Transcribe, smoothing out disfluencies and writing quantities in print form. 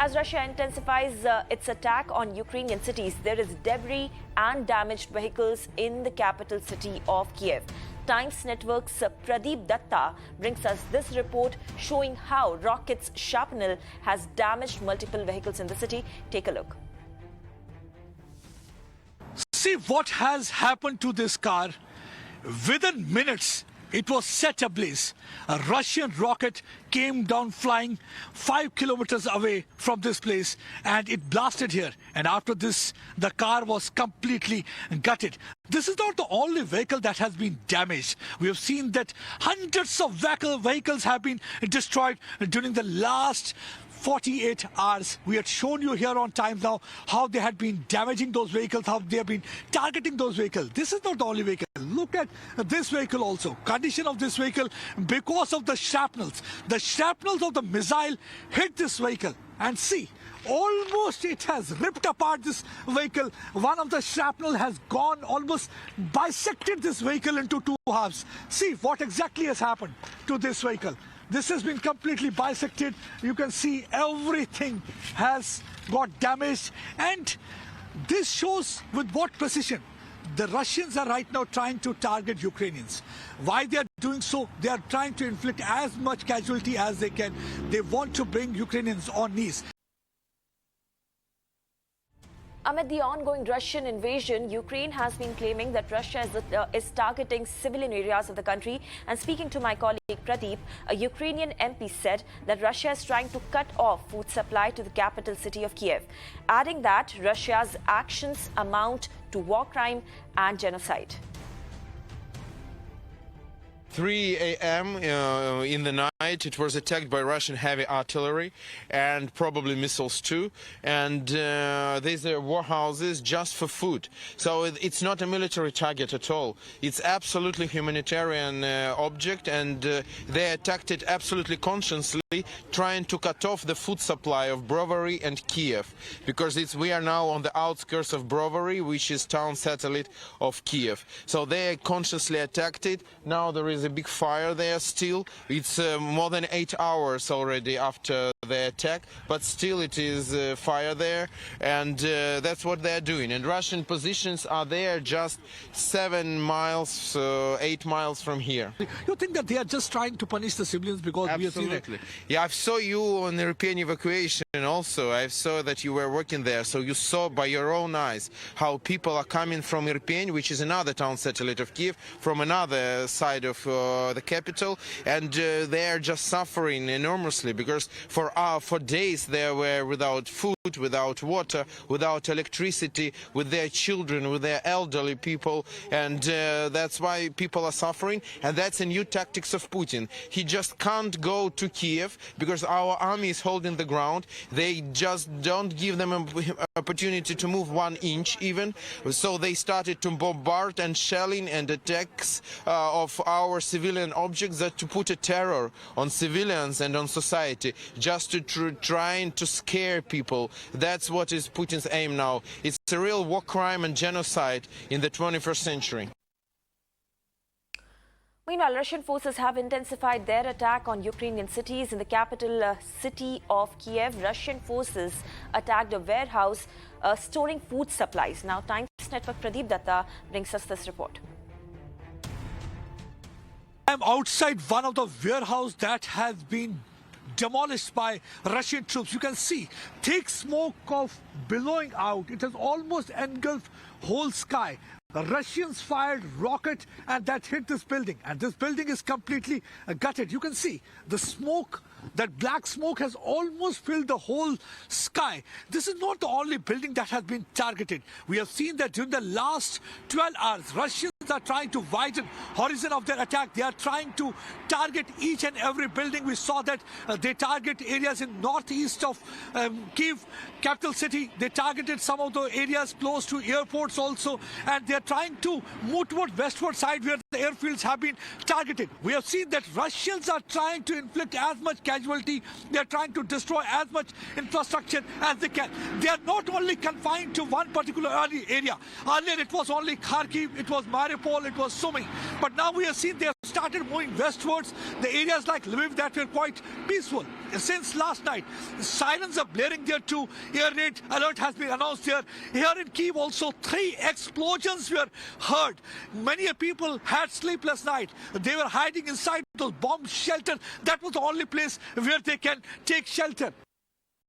As Russia intensifies its attack on Ukrainian cities, there is debris and damaged vehicles in the capital city of Kyiv. Times Network's Pradeep Datta brings us this report showing how rockets' shrapnel has damaged multiple vehicles in the city. Take a look. See what has happened to this car. Within minutes, it was set ablaze. A Russian rocket came down flying 5 kilometers away from this place and it blasted here. And after this, the car was completely gutted. This is not the only vehicle that has been damaged. We have seen that hundreds of vehicles have been destroyed during the last 48 hours. We had shown you here on Times Now how they had been damaging those vehicles, how they have been targeting those vehicles. This is not the only vehicle. Look at this vehicle also. Condition of this vehicle because of the shrapnels. The shrapnels of the missile hit this vehicle. And see, almost it has ripped apart this vehicle. One of the shrapnel has gone, almost bisected this vehicle into two halves. See what exactly has happened to this vehicle. This has been completely bisected. You can see everything has got damaged. And this shows with what precision the Russians are right now trying to target Ukrainians. Why they are doing so? They are trying to inflict as much casualty as they can. They want to bring Ukrainians on knees. Amid the ongoing Russian invasion, Ukraine has been claiming that Russia is targeting civilian areas of the country. And speaking to my colleague Pradeep, a Ukrainian MP said that Russia is trying to cut off food supply to the capital city of Kyiv, adding that Russia's actions amount to war crime and genocide. 3 a.m. In the night, it was attacked by Russian heavy artillery and probably missiles too. And these are warehouses just for food. So it's not a military target at all. It's absolutely humanitarian object, and they attacked it absolutely consciously, trying to cut off the food supply of Brovary and Kyiv, because we are now on the outskirts of Brovary, which is town satellite of Kyiv. So they consciously attacked it. Now there is a big fire there still. It's more than 8 hours already after the attack, but still it is fire there, and that's what they're doing. And Russian positions are there just 7 miles, 8 miles from here. You think that they are just trying to punish the civilians because Absolutely. we have seen it? Yeah, I saw you on the European evacuation also. I saw that you were working there, so you saw by your own eyes how people are coming from European, which is another town satellite of Kyiv, from another side of the capital, and they are just suffering enormously because for days they were without food, without water, without electricity, with their children, with their elderly people, and that's why people are suffering. And that's a new tactics of Putin. He just can't go to Kyiv because our army is holding the ground. They just don't give them an opportunity to move 1 inch even. So they started to bombard and shelling and attacks of our civilian objects, that to put a terror on civilians and on society, just to trying to scare people. That's what is Putin's aim now. It's a real war crime and genocide in the 21st century. Meanwhile, Russian forces have intensified their attack on Ukrainian cities. In the capital city of Kyiv, Russian forces attacked a warehouse storing food supplies. Now, Times Network Pradeep Datta brings us this report. I'm outside one of the warehouses that has been demolished by Russian troops. You can see thick smoke of billowing out. It has almost engulfed whole sky. The Russians fired rocket and that hit this building, and this building is completely gutted. You can see the smoke, that black smoke has almost filled the whole sky. This is not the only building that has been targeted. We have seen that during the last 12 hours, Russians are trying to widen horizon of their attack. They are trying to target each and every building. We saw that they target areas in northeast of Kyiv, capital city. They targeted some of the areas close to airports also, and they are trying to move toward westward side where the airfields have been targeted. We have seen that Russians are trying to inflict as much casualty. They are trying to destroy as much infrastructure as they can. They are not only confined to one particular area. Earlier it was only Kharkiv, it was Mariupol, Mariupol, it was Sumy. But now we have seen they have started moving westwards. The areas like Lviv that were quite peaceful since last night. Sirens are blaring there too. Air raid alert has been announced here. Here in Kyiv also 3 explosions were heard. Many people had sleepless night. They were hiding inside those bomb shelters. That was the only place where they can take shelter.